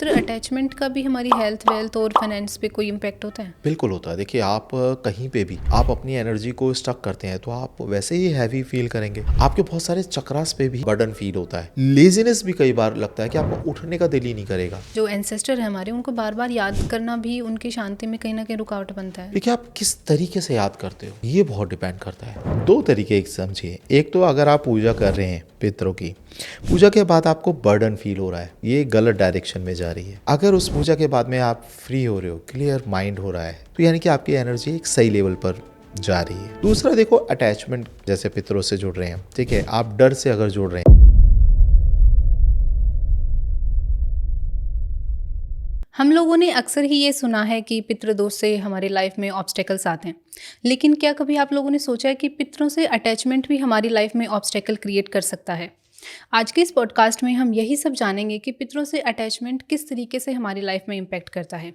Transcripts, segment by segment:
पितृ अटैचमेंट का भी हमारी हेल्थ वेल्थ और फाइनेंस पे कोई इम्पैक्ट होता है? बिल्कुल होता है। देखिए, आप कहीं पे भी आप अपनी एनर्जी को स्टक करते हैं तो आप वैसे ही हैवी फील करेंगे। आपके बहुत सारे चक्रास पे भी बर्डन फील होता है। लेजीनेस भी कई बार लगता है कि आपको उठने का दिल ही नहीं करेगा। जो एंसेस्टर है हमारे, उनको बार बार याद करना भी उनकी शांति में कहीं ना कहीं रुकावट बनता है। देखिए, आप किस तरीके से याद करते हो ये बहुत डिपेंड करता है। दो तरीके एक समझिए। एक तो अगर आप पूजा कर रहे हैं पितरों की, पूजा के बाद आपको बर्डन फील हो रहा है, ये गलत डायरेक्शन में जा रही है। अगर उस पूजा के बाद में आप फ्री हो रहे हो, क्लियर माइंड हो रहा है, तो यानी कि आपकी एनर्जी एक सही लेवल पर जा रही है। दूसरा देखो, अटैचमेंट, जैसे पितरों से जुड़ रहे हैं, ठीक है, आप डर से अगर जुड़ रहे हैं। हम लोगों ने अक्सर ही ये सुना है कि पितृदोष से हमारी लाइफ में ऑब्स्टेकल्स आते हैं, लेकिन क्या कभी आप लोगों ने सोचा है कि पितरों से अटैचमेंट भी हमारी लाइफ में ऑब्स्टेकल क्रिएट कर सकता है? आज के इस पॉडकास्ट में हम यही सब जानेंगे कि पितरों से अटैचमेंट किस तरीके से हमारी लाइफ में इम्पैक्ट करता है।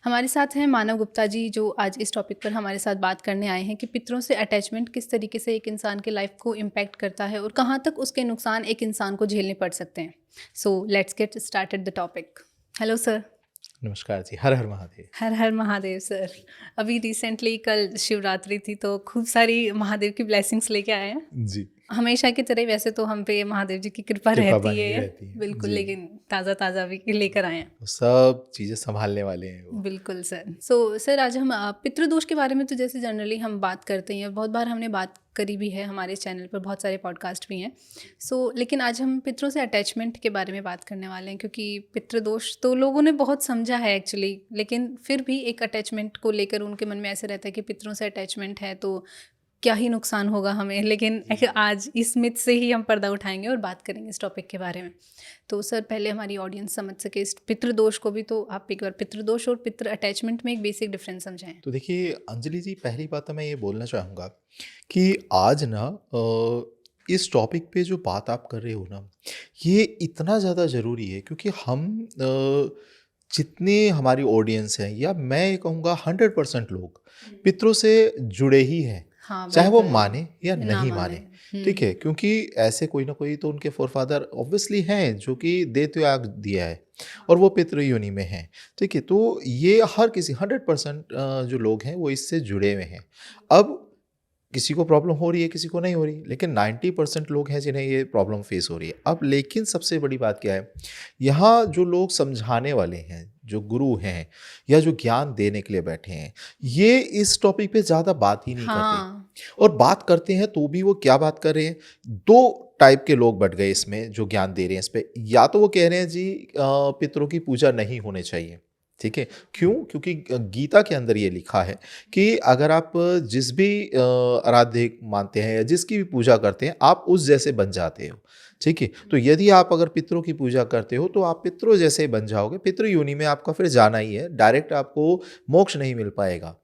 हमारे साथ हैं मानव गुप्ता जी, जो आज इस टॉपिक पर हमारे साथ बात करने आए हैं कि पितरों से अटैचमेंट किस तरीके से एक इंसान के लाइफ को इम्पैक्ट करता है और कहाँ तक उसके नुकसान एक इंसान को झेलने पड़ सकते हैं। So let's get started the topic. Hello sir. नमस्कार जी, हर हर महादेव। हर हर महादेव सर। अभी रिसेंटली कल शिवरात्रि थी, तो खूब सारी महादेव की ब्लेसिंग्स लेके आए हैं जी, हमेशा की तरह। वैसे तो हम पे महादेव जी की कृपा कृपा रहती बनी है रहती है बिल्कुल, जी। लेकिन ताज़ा ताज़ा भी लेकर आए हैं। वो सब चीजें संभालने वाले हैं वो। बिल्कुल सर। सो सर, आज हम पितृदोष के बारे में तो जैसे जनरली हम बात करते हैं, बहुत बार हमने बात करी भी है, हमारे चैनल पर बहुत सारे पॉडकास्ट भी हैं। लेकिन आज हम पितरों से अटैचमेंट के बारे में बात करने वाले हैं, क्योंकि पितृदोष तो लोगों ने बहुत समझा है एक्चुअली, लेकिन फिर भी एक अटैचमेंट को लेकर उनके मन में ऐसे रहता है कि पितरों से अटैचमेंट है तो क्या ही नुकसान होगा हमें। लेकिन आज इस मिथ से ही हम पर्दा उठाएंगे और बात करेंगे इस टॉपिक के बारे में। तो सर, पहले हमारी ऑडियंस समझ सके इस पितृदोष को भी, तो आप एक बार पितृदोष और पितृ अटैचमेंट में एक बेसिक डिफरेंस समझाएं। तो देखिए अंजलि जी, पहली बात तो मैं ये बोलना चाहूँगा कि आज ना इस टॉपिक पे जो बात आप कर रहे हो ना, ये इतना ज़्यादा ज़रूरी है क्योंकि हम जितने हमारी ऑडियंस हैं, या मैं ये कहूँगा 100% लोग पितरों से जुड़े ही हैं, हाँ चाहे वो बिल्कुल। माने या ना नहीं माने। माने। ठीक है, क्योंकि ऐसे कोई ना कोई तो उनके फोरफादर ऑब्वियसली हैं जो कि दे त्याग दिया है और वो पितृ योनि में हैं। ठीक है, तो ये हर किसी 100% जो लोग हैं वो इससे जुड़े हुए हैं। अब किसी को प्रॉब्लम हो रही है, किसी को नहीं हो रही, लेकिन 90% लोग हैं जिन्हें ये प्रॉब्लम फेस हो रही है। अब लेकिन सबसे बड़ी बात क्या है, यहाँ जो लोग समझाने वाले हैं, जो गुरु हैं या जो ज्ञान देने के लिए बैठे हैं, ये इस टॉपिक पे ज़्यादा बात ही नहीं हाँ। करते। और बात करते हैं तो भी वो क्या बात कर रहे हैं, दो टाइप के लोग बढ़ गए इसमें जो ज्ञान दे रहे हैं इस पे। या तो वो कह रहे हैं जी पितरों की पूजा नहीं होनी चाहिए। ठीक है, क्यों? क्योंकि गीता के अंदर ये लिखा है कि अगर आप जिस भी आराध्य मानते हैं या जिसकी भी पूजा करते हैं, आप उस जैसे बन जाते हो। ठीक है, तो यदि आप अगर पितरों की पूजा करते हो तो आप पितरों जैसे बन जाओगे, पितृ योनि में आपका फिर जाना ही है, डायरेक्ट आपको मोक्ष नहीं मिल पाएगा।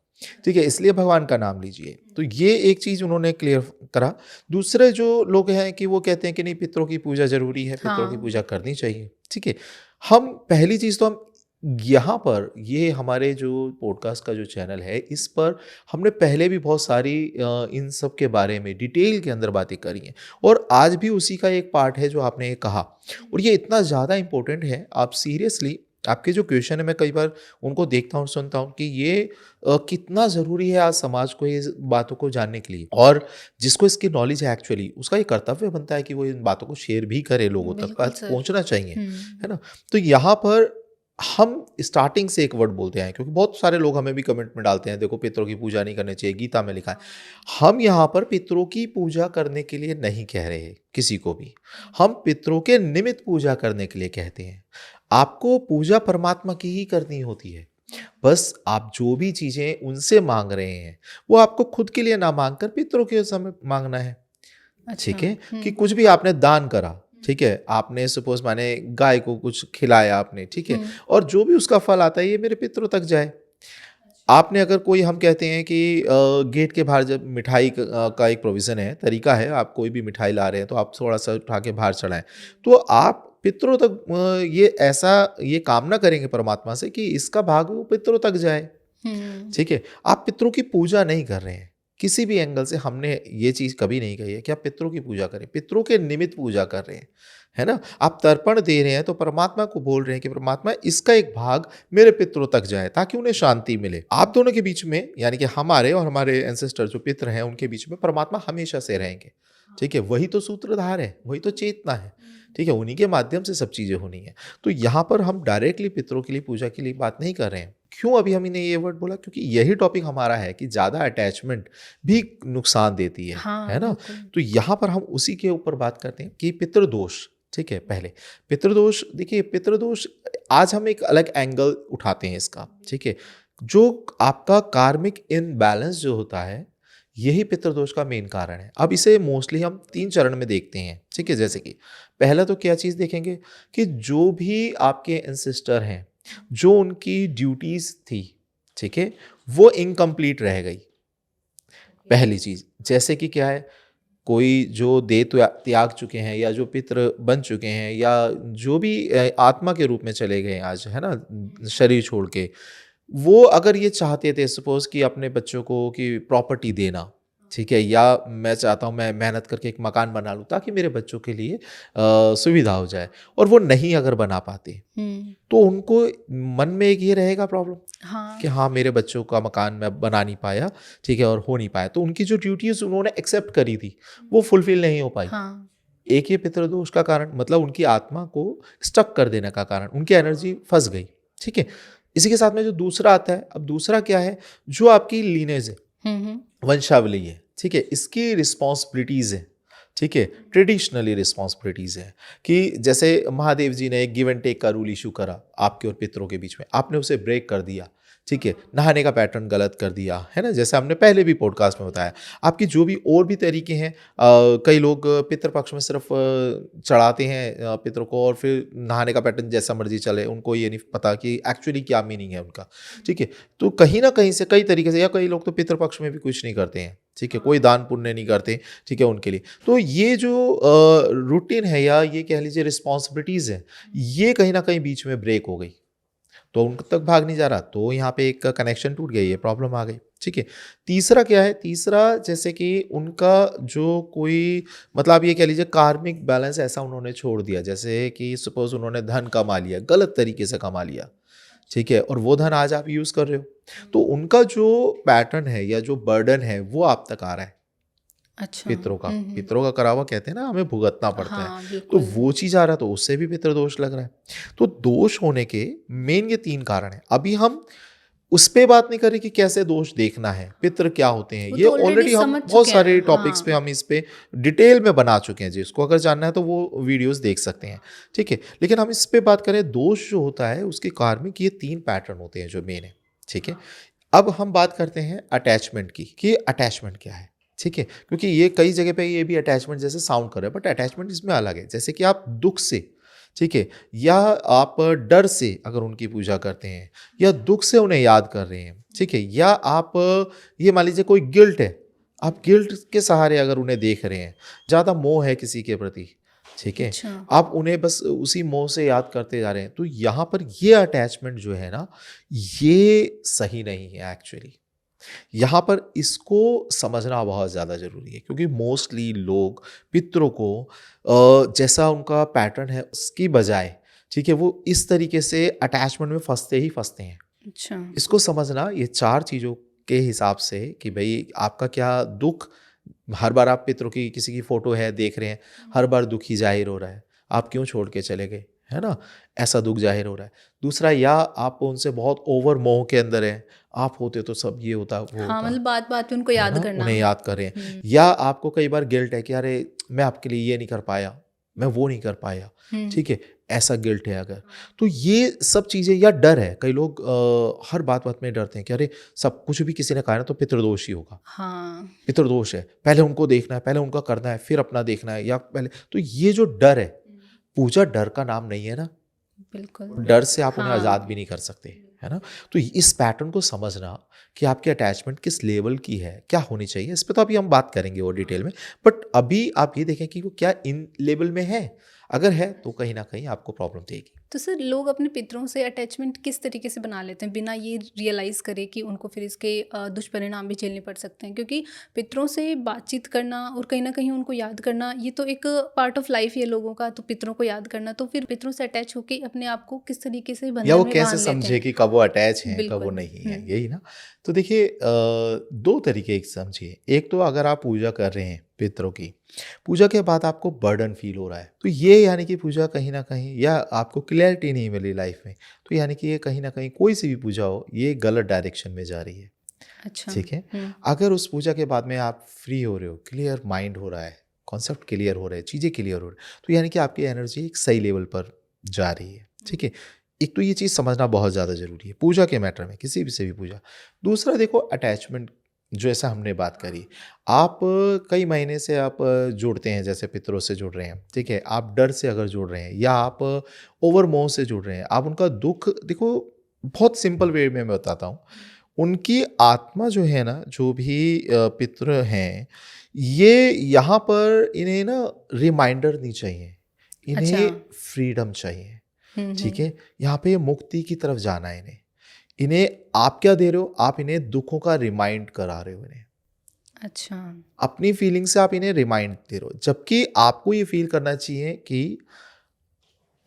ठीक है, इसलिए भगवान का नाम लीजिए। तो ये एक चीज़ उन्होंने क्लियर करा। दूसरे जो लोग हैं कि वो कहते हैं कि नहीं, पितरों की पूजा जरूरी है, पितरों की हाँ। पूजा करनी चाहिए। ठीक है, हम पहली चीज़ तो हम यहाँ पर, ये हमारे जो पॉडकास्ट का जो चैनल है, इस पर हमने पहले भी बहुत सारी इन सब के बारे में डिटेल के अंदर बातें करी हैं और आज भी उसी का एक पार्ट है जो आपने ये कहा। और ये इतना ज़्यादा इम्पोर्टेंट है, आप सीरियसली आपके जो क्वेश्चन है, मैं कई बार उनको देखता हूँ, सुनता हूँ कि ये कितना ज़रूरी है आज समाज को ये बातों को जानने के लिए। और जिसको इसकी नॉलेज है एक्चुअली, उसका ये कर्तव्य बनता है कि वो इन बातों को शेयर भी करे, लोगों तक बिल्कुल आज सर। पहुँचना चाहिए, है ना। तो यहाँ पर हम स्टार्टिंग से एक वर्ड बोलते हैं, क्योंकि बहुत सारे लोग हमें भी कमेंट में डालते हैं, देखो पितरों की पूजा नहीं करनी चाहिए, गीता में लिखा है। हम यहाँ पर पितरों की पूजा करने के लिए नहीं कह रहे किसी को भी, हम पितरों के निमित्त पूजा करने के लिए कहते हैं। आपको पूजा परमात्मा की ही करनी होती है, बस आप जो भी चीजें उनसे मांग रहे हैं वो आपको खुद के लिए ना मांग कर पितरों के समय मांगना है। अच्छा। ठीक है, कि कुछ भी आपने दान करा, ठीक है, आपने सपोज माने गाय को कुछ खिलाया आपने, ठीक है, और जो भी उसका फल आता है ये मेरे पितरों तक जाए। आपने अगर कोई, हम कहते हैं कि गेट के बाहर जब मिठाई का एक प्रोविज़न है, तरीका है, आप कोई भी मिठाई ला रहे हैं तो आप थोड़ा-सा उठा के बाहर चढ़ाएँ। तो आप पितरों तक ये कामना करेंगे परमात्मा से कि इसका भाग वो पितरों तक जाए। ठीक है, आप पितरों की पूजा नहीं कर रहे हैं, किसी भी एंगल से हमने ये चीज़ कभी नहीं कही है कि आप पितरों की पूजा करें, पितरों के निमित्त पूजा कर रहे हैं, है ना? आप तर्पण दे रहे हैं तो परमात्मा को बोल रहे हैं कि परमात्मा इसका एक भाग मेरे पितरों तक जाए ताकि उन्हें शांति मिले। आप दोनों के बीच में, यानी कि हमारे और हमारे एंसेस्टर जो पितर हैं उनके बीच में परमात्मा हमेशा से रहेंगे, ठीक है? वही तो सूत्रधार है, वही तो चेतना है, ठीक है? उन्हीं के माध्यम से सब चीज़ें होनी है। तो यहाँ पर हम डायरेक्टली पितरों के लिए पूजा के लिए बात नहीं कर रहे हैं। क्यों अभी हमने ये वर्ड बोला? क्योंकि यही टॉपिक हमारा है कि ज़्यादा अटैचमेंट भी नुकसान देती हाँ, है ना? बिल्कुल। तो यहाँ पर हम उसी के ऊपर बात करते हैं कि पितृदोष, ठीक है? पहले पितृदोष, देखिए पितृदोष आज हम एक अलग एंगल उठाते हैं इसका, ठीक है? जो आपका कार्मिक इनबैलेंस जो होता है, यही पितृदोष का मेन कारण है। अब इसे मोस्टली हम 3 चरण में देखते हैं, ठीक है? जैसे कि पहला तो क्या चीज़ देखेंगे कि जो भी आपके एंसेस्टर हैं, जो उनकी ड्यूटीज़ थी, ठीक है? वो इनकम्प्लीट रह गई। पहली चीज़, जैसे कि क्या है, कोई जो देह त्याग चुके हैं या जो पितृ बन चुके हैं या जो भी आत्मा के रूप में चले गए आज, है ना, शरीर छोड़ के, वो अगर ये चाहते थे सपोज़ कि अपने बच्चों को कि प्रॉपर्टी देना, ठीक है? या मैं चाहता हूँ मैं मेहनत करके एक मकान बना लूँ ताकि मेरे बच्चों के लिए सुविधा हो जाए, और वो नहीं अगर बना पाते, तो उनको मन में एक ये रहेगा प्रॉब्लम कि हाँ मेरे बच्चों का मकान मैं बना नहीं पाया, ठीक है, और हो नहीं पाया। तो उनकी जो ड्यूटीज़ उन्होंने एक्सेप्ट करी थी वो फुलफिल नहीं हो पाई। एक ये पितृदोष का कारण, मतलब उनकी आत्मा को स्टक कर देने का कारण, उनकी एनर्जी फंस गई, ठीक है? इसी के साथ में जो दूसरा आता है, अब दूसरा क्या है, जो आपकी लीनेज है, वंशावली है, ठीक है, इसकी रिस्पॉन्सिबिलिटीज़ है, ठीक है, ट्रेडिशनली रिस्पॉन्सिबिलिटीज़ है कि जैसे महादेव जी ने एक गिव एंड टेक का रूल इशू करा आपके और पितरों के बीच में, आपने उसे ब्रेक कर दिया, ठीक है, नहाने का पैटर्न गलत कर दिया, है ना, जैसे हमने पहले भी पॉडकास्ट में बताया। आपकी जो भी और भी तरीके हैं, कई लोग पितृपक्ष में सिर्फ चढ़ाते हैं पितरों को और फिर नहाने का पैटर्न जैसा मर्जी चले, उनको ये नहीं पता कि एक्चुअली क्या मीनिंग है उनका, ठीक है? तो कहीं ना कहीं से, कई तरीके से, या कई लोग तो पितृपक्ष में भी कुछ नहीं करते हैं, ठीक है, कोई दान पुण्य नहीं करते, ठीक है, उनके लिए। तो ये जो रूटीन है या ये कह लीजिए रिस्पॉन्सिबिलिटीज़ है, ये कहीं ना कहीं बीच में ब्रेक हो गई, तो उन तक भाग नहीं जा रहा, तो यहाँ पे एक कनेक्शन टूट गई, ये प्रॉब्लम आ गई, ठीक है? तीसरा क्या है, तीसरा जैसे कि उनका जो कोई, मतलब आप ये कह लीजिए कार्मिक बैलेंस ऐसा उन्होंने छोड़ दिया, जैसे कि सपोज उन्होंने धन कमा लिया, गलत तरीके से कमा लिया, ठीक है, और वो धन आज आप यूज़ कर रहे हो, तो उनका जो पैटर्न है या जो बर्डन है वो आप तक आ रहा है। अच्छा। पितरों का करा हुआ कहते हैं ना, हमें भुगतना पड़ता हाँ, है, तो बिल्कुल। वो चीज़ आ रहा है, तो उससे भी पितृदोष लग रहा है। तो दोष होने के मेन ये 3 कारण हैं। अभी हम उस पे बात नहीं कर रहे कि कैसे दोष देखना है, पितृ क्या होते हैं, वो ये तो ऑलरेडी ऑलरेडी हम समझ बहुत चुके सारे हैं। टॉपिक्स पे हाँ, हम इस पे डिटेल में बना चुके हैं, जिसको अगर जानना है तो वो वीडियोस देख सकते हैं, ठीक है? लेकिन हम इस पे बात करें, दोष जो होता है उसके कार्मिक ये 3 पैटर्न होते हैं जो मेन है, ठीक है? अब हम बात करते हैं अटैचमेंट की, कि अटैचमेंट क्या है, ठीक है? क्योंकि ये कई जगह पे ये भी अटैचमेंट जैसे साउंड कर रहा है, बट अटैचमेंट इसमें अलग है। जैसे कि आप दुख से, ठीक है, या आप डर से अगर उनकी पूजा करते हैं, या दुख से उन्हें याद कर रहे हैं, ठीक है, या आप ये मान लीजिए कोई गिल्ट है, आप गिल्ट के सहारे अगर उन्हें देख रहे हैं, ज़्यादा मोह है किसी के प्रति, ठीक है, अच्छा। आप उन्हें बस उसी मोह से याद करते जा रहे हैं, तो यहाँ पर ये अटैचमेंट जो है ना, ये सही नहीं है एक्चुअली। यहाँ पर इसको समझना बहुत ज़्यादा ज़रूरी है, क्योंकि मोस्टली लोग पितरों को जैसा उनका पैटर्न है उसकी बजाय, ठीक है, वो इस तरीके से अटैचमेंट में फंसते ही फंसते हैं। अच्छा। इसको समझना ये 4 चीज़ों के हिसाब से कि भाई आपका क्या दुख, हर बार आप पितरों की किसी की फ़ोटो है देख रहे हैं, हर बार दुख ही जाहिर हो रहा है, आप क्यों छोड़ के चले गए, है ना? ऐसा दुख जाहिर हो रहा है। दूसरा, या आप उनसे बहुत ओवर मोह के अंदर हैं, आप होते तो सब ये होता, वो हाँ, होता, मतलब बात-बात पे उनको है याद ना? करना। उन्हें याद कर रहे हैं। या आपको कई बार गिल्ट है कि अरे मैं आपके लिए ये नहीं कर पाया, मैं वो नहीं कर पाया, ठीक है, ऐसा गिल्ट है अगर, तो ये सब चीज़ें, या डर है, कई लोग हर बात-बात में डरते हैं कि अरे सब कुछ भी किसी ने कहा ना तो पितृदोष ही होगा, हाँ, पितृदोष है, पहले उनको देखना है, पहले उनका करना है, फिर अपना देखना है, या पहले, तो ये जो डर है, पूजा डर का नाम नहीं है ना, बिल्कुल। डर से आप उन्हें हाँ, आज़ाद भी नहीं कर सकते, है ना? तो इस पैटर्न को समझना कि आपकी अटैचमेंट किस लेवल की है, क्या होनी चाहिए, इस पे तो अभी हम बात करेंगे और डिटेल में, बट अभी आप ये देखें कि वो क्या इन लेवल में है, अगर है तो कहीं ना कहीं आपको प्रॉब्लम देगी। तो सर लोग अपने पितरों से अटैचमेंट किस तरीके से बना लेते हैं बिना ये रियलाइज़ करे कि उनको फिर इसके दुष्परिणाम भी झेलने पड़ सकते हैं? क्योंकि पितरों से बातचीत करना और कहीं न कहीं उनको याद करना, ये तो एक पार्ट ऑफ लाइफ ही है लोगों का, तो पितरों को याद करना, तो फिर पितरों से अटैच होके अपने आप को किस तरीके से या बंधन वो में कैसे बाँध लेते समझे हैं? कि कब वो अटैच हैं कब वो बिल्कुल। नहीं है, हुँ। यही ना। तो देखिए दो तरीके एक समझिए। एक तो अगर आप पूजा कर रहे हैं पितरों की, पूजा के बाद आपको बर्डन फील हो रहा है, तो ये यानी कि पूजा कहीं ना कहीं, या आपको क्लैरिटी नहीं मिली लाइफ में, तो यानी कि ये कहीं ना कहीं कोई सी भी पूजा हो, ये गलत डायरेक्शन में जा रही है। अच्छा। ठीक है। हुँ। अगर उस पूजा के बाद में आप फ्री हो रहे हो, क्लियर माइंड हो रहा है, कॉन्सेप्ट क्लियर हो रहे हैं, चीज़ें क्लियर हो रही है, तो यानी कि आपकी एनर्जी एक सही लेवल पर जा रही है। ठीक है। एक तो ये चीज़ समझना बहुत ज़्यादा ज़रूरी है पूजा के मैटर में, किसी भी से भी पूजा। दूसरा देखो अटैचमेंट, जो ऐसा हमने बात करी, आप कई महीने से आप जुड़ते हैं, जैसे पितरों से जुड़ रहे हैं, ठीक है, आप डर से अगर जुड़ रहे हैं, या आप ओवर मोह से जुड़ रहे हैं, आप उनका दुख देखो, बहुत सिंपल वे में मैं बताता हूँ। उनकी आत्मा जो है ना, जो भी पितृ हैं, ये यहाँ पर इन्हें ना रिमाइंडर नहीं चाहिए, अच्छा। इन्हें फ्रीडम चाहिए। हुँ, ठीक हुँ। है। यहाँ पे मुक्ति की तरफ जाना है इन्हें। इन्हें आप क्या दे रहे हो, आप इन्हें दुखों का रिमाइंड करा रहे हो, इन्हें अच्छा। अपनी फीलिंग से आप इन्हें रिमाइंड दे रहे हो, जबकि आपको ये फील करना चाहिए कि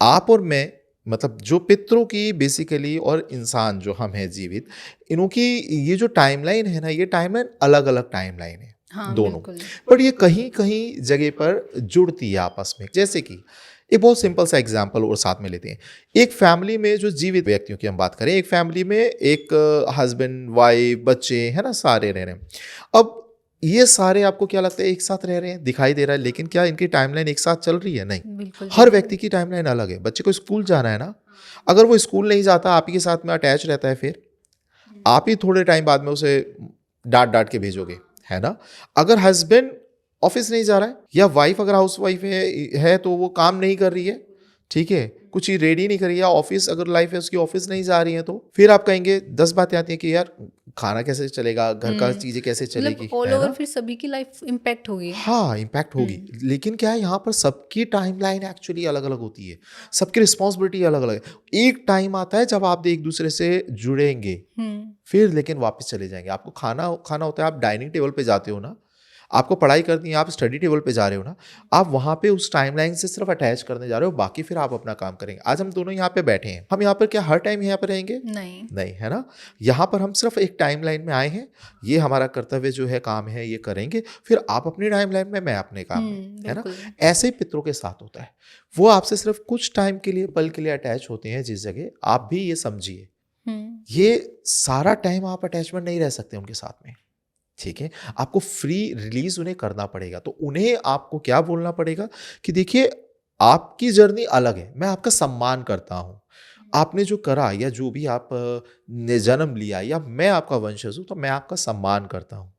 आप और मैं, मतलब जो पितरों की बेसिकली, और इंसान जो हम हैं जीवित, इनों की ये जो टाइमलाइन है ना, ये टाइमलाइन अलग अलग टाइमलाइन है हाँ, दोनों। बिल्कुल। बट ये कहीं कहीं जगह पर जुड़ती है आपस में। जैसे कि एक बहुत सिंपल सा एग्जांपल और साथ में लेते हैं। एक फैमिली में जो जीवित व्यक्तियों की हम बात करें, एक फैमिली में एक हस्बैंड वाइफ बच्चे है ना, सारे रह रहे हैं। अब ये सारे आपको क्या लगता है एक साथ रह रहे हैं, दिखाई दे रहा है, लेकिन क्या इनकी टाइमलाइन एक साथ चल रही है? नहीं। बिल्कुल, हर बिल्कुल। व्यक्ति की टाइमलाइन अलग है। बच्चे को स्कूल जाना है ना, अगर वो स्कूल नहीं जाता, आप ही के साथ में अटैच रहता है, फिर आप ही थोड़े टाइम बाद में उसे डांट डांट के भेजोगे, है ना। अगर हस्बैंड ऑफिस नहीं जा रहा है, या वाइफ अगर हाउस वाइफ है तो वो काम नहीं कर रही है, ठीक है, कुछ ही रेडी नहीं कर रही है, ऑफिस अगर लाइफ है उसकी, ऑफिस नहीं जा रही है, तो फिर आप कहेंगे 10 बातें आती हैं कि यार खाना कैसे चलेगा, घर का हुँ। चीजें कैसे मतलब चलेगी, ऑल है ओवर ना। फिर सभी की लाइफ इम्पैक्ट होगी। हाँ, इम्पैक्ट होगी। हुँ। लेकिन क्या है, यहाँ पर सबकी टाइमलाइन एक्चुअली अलग-अलग होती है। सबकी रिस्पॉन्सिबिलिटी अलग-अलग है। एक टाइम आता है जब आप एक दूसरे से जुड़ेंगे, हुँ। फिर लेकिन वापस चले जाएँगे। आपको खाना खाना होता है, आप डाइनिंग टेबल पे जाते हो ना, आपको पढ़ाई करनी है, आप स्टडी टेबल पे जा रहे हो ना, आप वहाँ पे उस टाइमलाइन से सिर्फ अटैच करने जा रहे हो, बाकी फिर आप अपना काम करेंगे। आज हम दोनों यहाँ पे बैठे हैं, हम यहाँ पर क्या हर टाइम यहाँ पे रहेंगे? नहीं। नहीं, है ना? यहाँ पर हम सिर्फ एक टाइमलाइन में आए हैं, ये हमारा कर्तव्य जो है, काम है, ये करेंगे, फिर आप अपनी टाइमलाइन में, मैं अपने काम में, है ना? बिल्कुल। ऐसे ही पितरों के साथ होता है। वो आपसे सिर्फ कुछ टाइम के लिए, पल के लिए अटैच होते हैं जिस जगह, आप भी ये समझिए, हुँ। ये सारा टाइम आप अटैचमेंट नहीं रह सकते उनके साथ में। ठीक है। आपको फ्री रिलीज उन्हें करना पड़ेगा। तो उन्हें आपको क्या बोलना पड़ेगा कि देखिए, आपकी जर्नी अलग है, मैं आपका सम्मान करता हूं, आपने जो करा, या जो भी आप ने जन्म लिया, या मैं आपका वंशज हूं, तो मैं आपका सम्मान करता हूं।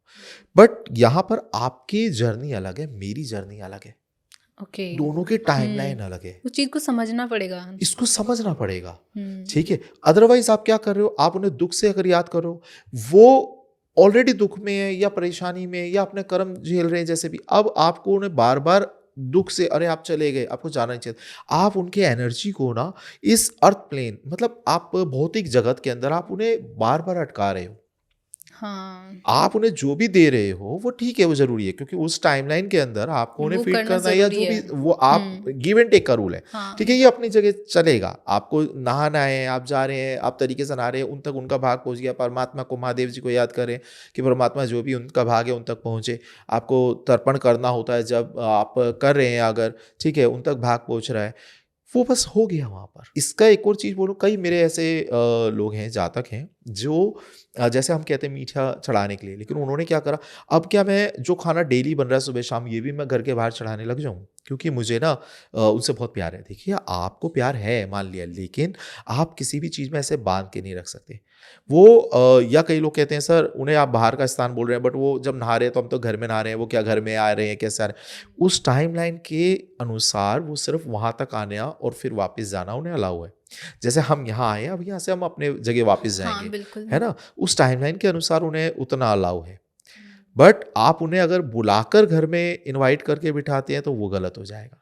बट यहां पर आपकी जर्नी अलग है, मेरी जर्नी अलग है, ओके। दोनों की टाइमलाइन अलग है। उस चीज़ को समझना पड़ेगा। इसको समझना पड़ेगा। हुँ। ठीक है। अदरवाइज आप क्या कर रहे हो, आप उन्हें दुख से अगर याद करो, वो ऑलरेडी दुख में है, या परेशानी में है, या अपने कर्म झेल रहे हैं, जैसे भी, अब आपको उन्हें बार बार दुख से, अरे आप चले गए, आपको जाना नहीं चाहिए, आप उनके एनर्जी को ना इस अर्थ प्लेन, मतलब आप भौतिक जगत के अंदर, आप उन्हें बार बार अटका रहे हो। हाँ, आप उन्हें जो भी दे रहे हो वो ठीक है, वो ज़रूरी है, क्योंकि उस टाइमलाइन के अंदर आपको उन्हें वो फीड करना करना है, या ज़रूरी जो है। भी वो आप हुँ। गिव एंड टेक का रूल है। ठीक है, हाँ। ये अपनी जगह चलेगा। आपको नहाना है, आप जा रहे हैं, आप तरीके से नहा रहे हैं, उन तक उनका भाग पहुँच गया, परमात्मा को, महादेव जी को याद करें कि परमात्मा जो भी उनका भाग है उन तक पहुँचे। आपको तर्पण करना होता है जब आप कर रहे हैं अगर, ठीक है, उन तक भाग पहुँच रहा है, वो बस हो गया वहाँ पर। इसका एक और चीज़ बोलूँ, कई मेरे ऐसे लोग हैं, जातक हैं, जो जैसे हम कहते हैं मीठा चढ़ाने के लिए, लेकिन उन्होंने क्या करा, अब क्या मैं जो खाना डेली बन रहा है सुबह शाम, ये भी मैं घर के बाहर चढ़ाने लग जाऊँ, क्योंकि मुझे ना उनसे बहुत प्यार है। देखिए, आपको प्यार है मान लिया, लेकिन आप किसी भी चीज़ में ऐसे बांध के नहीं रख सकते। वो या कई लोग कहते हैं सर, उन्हें आप बाहर का स्थान बोल रहे हैं, बट वो जब नहा रहे हैं तो हम तो घर में नहा रहे हैं, वो क्या घर में आ रहे हैं, कैसे आ रहे हैं? उस टाइमलाइन के अनुसार वो सिर्फ वहाँ तक आना और फिर वापस जाना उन्हें अलाउ है। जैसे हम यहाँ आए हैं, अब यहाँ से हम अपने जगह वापस हाँ, जाएँगे, बिल्कुल। है ना? उस टाइमलाइन के अनुसार उन्हें उतना अलाउ है। बट आप उन्हें अगर बुलाकर घर में इनवाइट करके बिठाते हैं तो वो गलत हो जाएगा।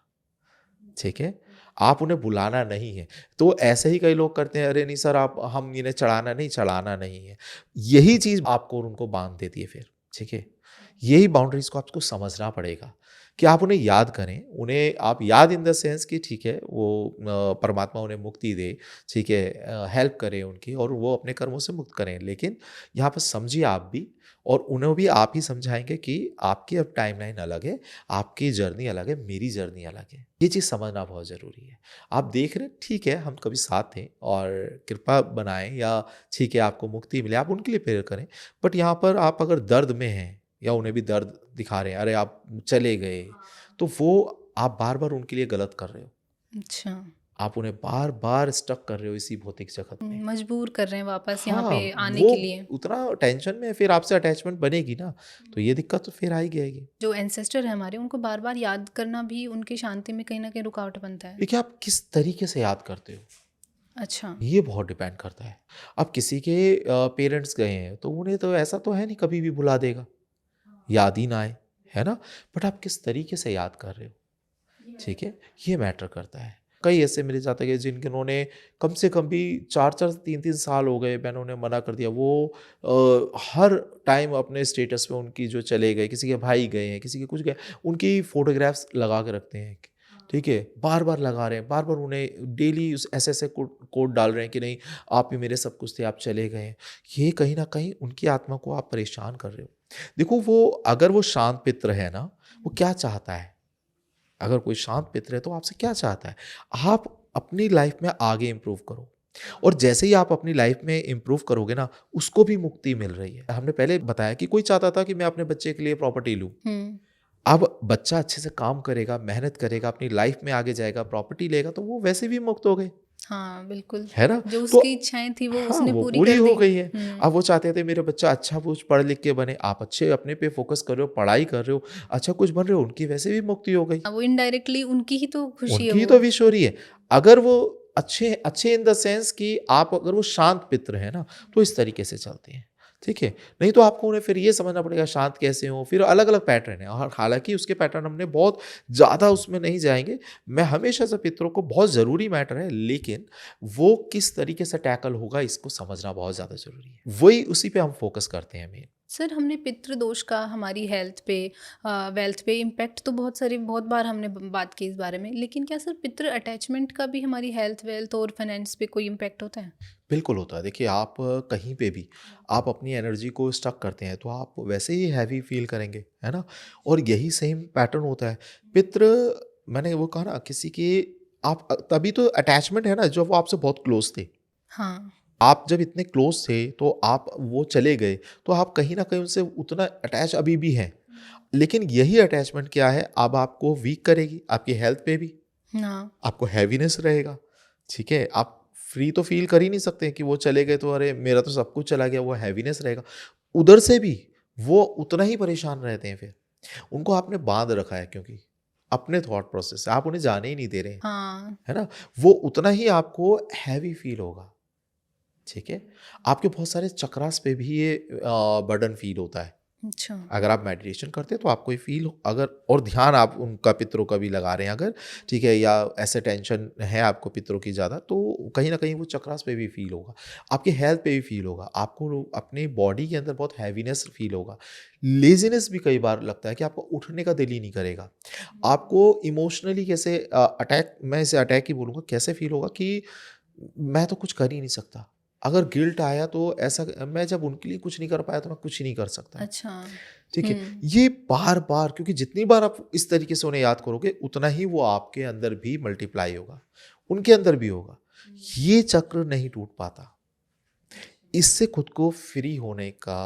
ठीक है? आप उन्हें बुलाना नहीं है। तो ऐसे ही कई लोग करते हैं, अरे नहीं सर आप हम इन्हें चढ़ाना नहीं है। यही चीज़ आपको और उनको बाँध देती है फिर, ठीक है? यही बाउंड्रीज़ को आपको समझना पड़ेगा कि आप उन्हें याद करें, उन्हें आप याद इन द सेंस कि ठीक है वो परमात्मा उन्हें मुक्ति दे, ठीक है हेल्प करें उनकी और वो अपने कर्मों से मुक्त करें। लेकिन यहाँ पर समझिए आप भी और उन्हें भी आप ही समझाएँगे कि आपकी अब टाइमलाइन अलग है, आपकी जर्नी अलग है, मेरी जर्नी अलग है। ये चीज़ समझना बहुत ज़रूरी है। आप देख रहे हैं ठीक है हम कभी साथ थे और कृपा बनाएँ या ठीक है आपको मुक्ति मिले, आप उनके लिए प्रेयर करें। बट यहाँ पर आप अगर दर्द में हैं या उन्हें भी दर्द दिखा रहे हैं, अरे आप चले गए, तो वो आप बार-बार उनके लिए गलत कर रहे हो। अच्छा। आप उन्हें बार-बार स्टक कर रहे हो इसी भौतिक जगत में। मजबूर कर रहे हैं वापस यहाँ हाँ, पे आने वो के लिए। उतना टेंशन में फिर आपसे अटैचमेंट बनेगी ना, तो ये दिक्कत तो फिर आ ही जाएगी। जो एंसेस्टर है हमारे, उनको बार-बार याद करना भी उनकी शांति में कहीं न कहीं रुकावट बनता है। देखिए आप किस तरीके से याद करते हो, अच्छा। ये बहुत डिपेंड करता है। अब किसी के पेरेंट्स गए हैं, तो उन्हें तो ऐसा तो है नहीं कभी भी भुला देगा, याद ही ना आए, है ना? बट आप किस तरीके से याद कर रहे हो, ठीक है? ये मैटर करता है। कई ऐसे मेरे साथ हैं जिन्होंने कम से कम भी 4-4 3-3 साल हो गए, मैंने उन्हें मना कर दिया। वो हर टाइम अपने स्टेटस पे उनकी जो चले गए, किसी के भाई गए हैं, किसी के कुछ गए, उनकी फ़ोटोग्राफ्स लगा के रखते हैं, ठीक है? बार-बार लगा रहे हैं, बार-बार उन्हें डेली उस ऐसे-ऐसे कोट डाल रहे हैं कि नहीं आप ही मेरे सब कुछ थे, आप चले गए हैं। ये कहीं न कहीं उनकी आत्मा को आप परेशान कर रहे हो। देखो वो अगर वो शांत पित्र है ना, वो क्या चाहता है? अगर कोई शांत मित्र है तो आपसे क्या चाहता है? आप अपनी लाइफ में आगे इम्प्रूव करो और जैसे ही आप अपनी लाइफ में इम्प्रूव करोगे ना, उसको भी मुक्ति मिल रही है। हमने पहले बताया कि कोई चाहता था कि मैं अपने बच्चे के लिए प्रॉपर्टी लूँ। हुँ। अब बच्चा अच्छे से काम करेगा, मेहनत करेगा, अपनी लाइफ में आगे जाएगा, प्रॉपर्टी लेगा तो वो वैसे भी मुक्त हो गए, हाँ, बिल्कुल। है ना? जो तो उसकी इच्छाएँ थी वो हाँ, उसने वो पूरी पूरी कर हो दी। गई है। हुँ। अब वो चाहते थे मेरा बच्चा अच्छा कुछ पढ़ लिख के बने, आप अच्छे अपने पे फोकस कर रहे हो, पढ़ाई कर रहे हो, अच्छा कुछ बन रहे हो, उनकी वैसे भी मुक्ति हो गई। वो इनडायरेक्टली उनकी ही तो खुशी है उनकी वो। तो विश हो रही है। अगर वो अच्छे अच्छे इन द सेंस कि आप अगर वो शांत पित्र हैं ना, तो इस तरीके से चलते हैं, ठीक है? नहीं तो आपको उन्हें फिर ये समझना पड़ेगा शांत कैसे हों, फिर अलग-अलग पैटर्न है और हालाँकि उसके पैटर्न हमने बहुत ज़्यादा उसमें नहीं जाएँगे। मैं हमेशा से पितरों को बहुत ज़रूरी मैटर है, लेकिन वो किस तरीके से टैकल होगा इसको समझना बहुत ज़्यादा ज़रूरी है। वही उसी पे हम फ़ोकस करते हैं मेन। सर, हमने पितृदोष का हमारी हेल्थ पे, वेल्थ पे इम्पैक्ट तो बहुत बार हमने बात की इस बारे में, लेकिन क्या सर पितृ अटैचमेंट का भी हमारी हेल्थ, वेल्थ और फाइनेंस पे कोई इम्पैक्ट होता है? बिल्कुल होता है। देखिए आप कहीं पे भी आप अपनी एनर्जी को स्टक करते हैं तो आप वैसे ही हैवी फ़ील करेंगे, है ना? और यही सेम पैटर्न होता है। पितृ मैंने वो कहा ना किसी की आप तभी तो अटैचमेंट है ना जब वो आपसे बहुत क्लोज़ थे। हाँ। आप जब इतने क्लोज़ थे तो आप वो चले गए तो आप कहीं न कहीं उनसे उतना अटैच अभी भी हैं। लेकिन यही अटैचमेंट क्या है अब आपको वीक करेगी, आपकी हेल्थ पे भी, हाँ। आपको हैवीनेस रहेगा, ठीक है? आप फ्री तो फ़ील कर ही नहीं सकते कि वो चले गए तो अरे मेरा तो सब कुछ चला गया, वो हैवीनेस रहेगा। उधर से भी वो उतना ही परेशान रहते हैं फिर। उनको आपने बाँध रखा है क्योंकि अपने थॉट प्रोसेस से, आप उन्हें जाने ही नहीं दे रहे हैं, हाँ। है ना? वो उतना ही आपको हैवी फ़ील होगा, ठीक है? आपके बहुत सारे चक्रास पे भी ये बर्डन फ़ील होता है। अच्छा। अगर आप मेडिटेशन करते हैं तो आपको ये फ़ील अगर और ध्यान आप उनका पितरों का भी लगा रहे हैं अगर, ठीक है? या ऐसे टेंशन है आपको पितरों की ज़्यादा तो कहीं न कहीं वो चक्रास पे भी फ़ील होगा। आपकी हेल्थ पे भी फ़ील होगा। आपको अपनी बॉडी के अंदर बहुत हैवीनेस फ़ील होगा। लेज़ीनेस भी कई बार लगता है कि आपको उठने का दिल ही नहीं करेगा। आपको इमोशनली कैसे अटैक मैं इसे अटैक ही बोलूँगा, कैसे फ़ील होगा कि मैं तो कुछ कर ही नहीं सकता। अगर गिल्ट आया तो ऐसा मैं जब उनके लिए कुछ नहीं कर पाया तो मैं कुछ ही नहीं कर सकता। अच्छा। ठीक है? हुँ। ये बार-बार क्योंकि जितनी बार आप इस तरीके से उन्हें याद करोगे, उतना ही वो आपके अंदर भी मल्टीप्लाई होगा, उनके अंदर भी होगा। ये चक्र नहीं टूट पाता। इससे खुद को फ्री होने का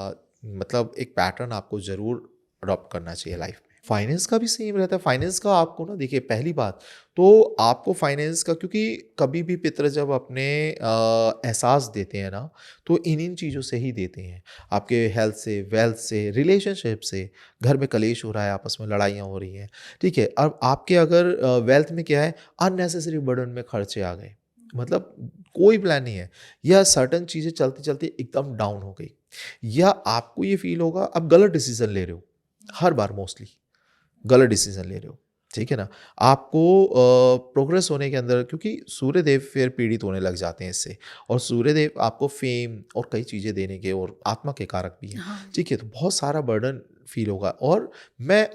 मतलब एक पैटर्न आपको ज़रूर अडॉप्ट करना चाहिए लाइफ में। फाइनेंस का भी सेम रहता है। फाइनेंस का आपको ना देखिए पहली बात तो आपको फाइनेंस का क्योंकि कभी भी पितर जब अपने एहसास देते हैं ना, तो इन चीज़ों से ही देते हैं। आपके हेल्थ से, वेल्थ से, रिलेशनशिप से, घर में कलेश हो रहा है, आपस में लड़ाइयाँ हो रही हैं, ठीक है? अब आपके अगर वेल्थ में क्या है, अननेसेसरी बर्डन में खर्चे आ गए। मतलब कोई प्लान नहीं है या सर्टेन चीज़ें चलते-चलते एकदम डाउन हो गई या आपको ये फ़ील होगा आप गलत डिसीज़न ले रहे हो, हर बार मोस्टली गलत डिसीज़न ले रहे हो, ठीक है ना? आपको प्रोग्रेस होने के अंदर, क्योंकि सूर्यदेव फिर पीड़ित होने लग जाते हैं इससे, और सूर्यदेव आपको फेम और कई चीज़ें देने के और आत्मा के कारक भी हैं, हाँ। ठीक है? तो बहुत सारा बर्डन फ़ील होगा, और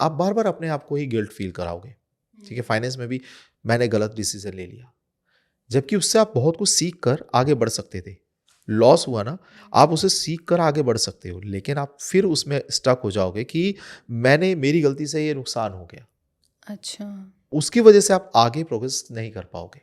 आप बार-बार अपने आप को ही गिल्ट फ़ील कराओगे, ठीक है? फाइनेंस में भी मैंने गलत डिसीज़न ले लिया, जबकि उससे आप बहुत कुछ सीख कर आगे बढ़ सकते थे। लॉस हुआ ना, आप उसे सीख कर आगे बढ़ सकते हो, लेकिन आप फिर उसमें स्टक हो जाओगे कि मेरी गलती से ये नुकसान हो गया। अच्छा। उसकी वजह से आप आगे प्रोग्रेस नहीं कर पाओगे।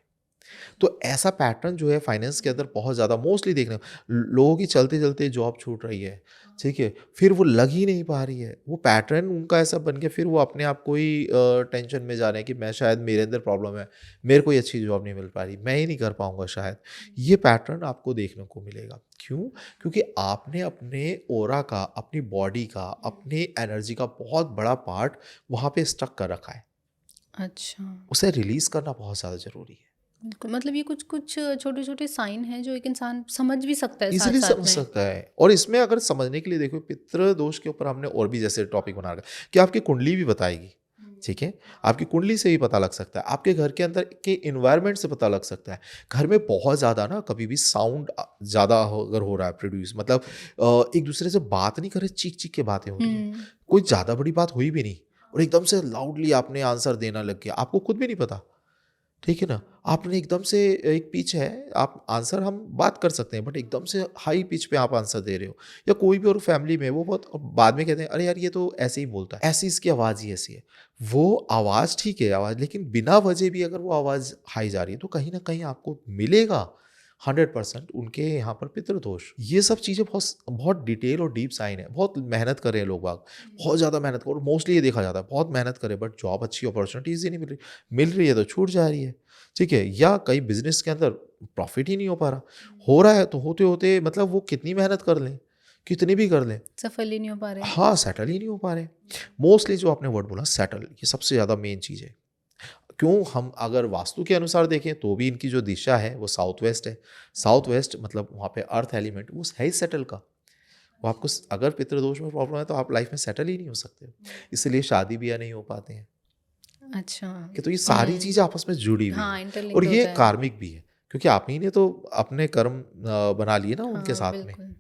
तो ऐसा पैटर्न जो है फाइनेंस के अंदर बहुत ज़्यादा मोस्टली देखने, लोगों की चलते-चलते जॉब छूट रही है, ठीक है? फिर वो लग ही नहीं पा रही है। वो पैटर्न उनका ऐसा बन गया, फिर वो अपने आप को ही टेंशन में जा रहे हैं कि मैं शायद मेरे अंदर प्रॉब्लम है, मेरे को ये अच्छी जॉब नहीं मिल पा रही, मैं ही नहीं कर पाऊँगा शायद। ये पैटर्न आपको देखने को मिलेगा। क्यों? क्योंकि आपने अपने ऑरा का, अपनी बॉडी का, अपनी एनर्जी का बहुत बड़ा पार्ट वहाँ पे स्टक कर रखा है। अच्छा। उसे रिलीज़ करना बहुत ज़्यादा ज़रूरी है। बिल्कुल, मतलब ये कुछ-कुछ छोटे-छोटे साइन हैं जो एक इंसान समझ भी सकता है इज़िली साथ-साथ समझ में। सकता है, और इसमें अगर समझने के लिए देखो, पितृ दोष के ऊपर हमने और भी जैसे टॉपिक बना रखा है कि आपकी कुंडली भी बताएगी, ठीक है? आपकी कुंडली से भी पता लग सकता है, आपके घर के अंदर के एनवायरनमेंट से पता लग सकता है। घर में बहुत ज़्यादा ना कभी भी साउंड ज़्यादा अगर हो रहा है प्रोड्यूस, मतलब एक दूसरे से बात नहीं कर रहे, चीख-चीख के बातें हो रही हैं। हुँ। कोई ज़्यादा बड़ी बात हुई भी नहीं, और एकदम से लाउडली आपने आंसर देना लग गया, आपको खुद भी नहीं पता। ठीक है ना? आपने एकदम से, एक पिच है, आप आंसर हम बात कर सकते हैं, बट एकदम से हाई पिच पे आप आंसर दे रहे हो, या कोई भी और फैमिली में वो बहुत, और बाद में कहते हैं अरे यार ये तो ऐसे ही बोलता है, ऐसी इसकी आवाज़ ही ऐसी है। वो आवाज़ ठीक है, आवाज़, लेकिन बिना वजह भी अगर वो आवाज़ हाई जा रही है, तो कहीं न कहीं आपको मिलेगा 100% उनके यहाँ पर पितृदोष। ये सब चीज़ें बहुत बहुत डिटेल और डीप साइन है। बहुत मेहनत कर रहे हैं लोग बाग, बहुत ज़्यादा मेहनत कर, और मोस्टली ये देखा जाता है बहुत मेहनत करें बट जॉब अच्छी अपॉर्चुनिटीज़ ही नहीं मिल रही है तो छूट जा रही है, ठीक है? या कई बिज़नेस के अंदर प्रॉफ़िट ही नहीं हो पा रहा। हो रहा है तो होते-होते, मतलब वो कितनी मेहनत कर लें, कितनी भी कर लें, सफल ही नहीं हो पा रहे। हाँ, सेटल ही नहीं हो पा रहे। मोस्टली जो आपने वर्ड बोला सेटल, ये सबसे ज़्यादा मेन चीज़ है। क्यों? हम अगर वास्तु के अनुसार देखें तो भी इनकी जो दिशा है वो साउथ वेस्ट है। साउथ वेस्ट मतलब वहाँ पे अर्थ एलिमेंट वो है ही सेटल का। वो आपको अगर पितृदोष में प्रॉब्लम है तो आप लाइफ में सेटल ही नहीं हो सकते। इसलिए शादी-ब्याह नहीं हो पाते हैं। अच्छा। कि तो ये सारी चीज़ें आपस में जुड़ी हुई हाँ, हैं, और इंटरलिंक्ड ये होता है। कार्मिक भी है, क्योंकि आप ही ने तो अपने कर्म बना लिए ना उनके हाँ, साथ में। बिल्कुल।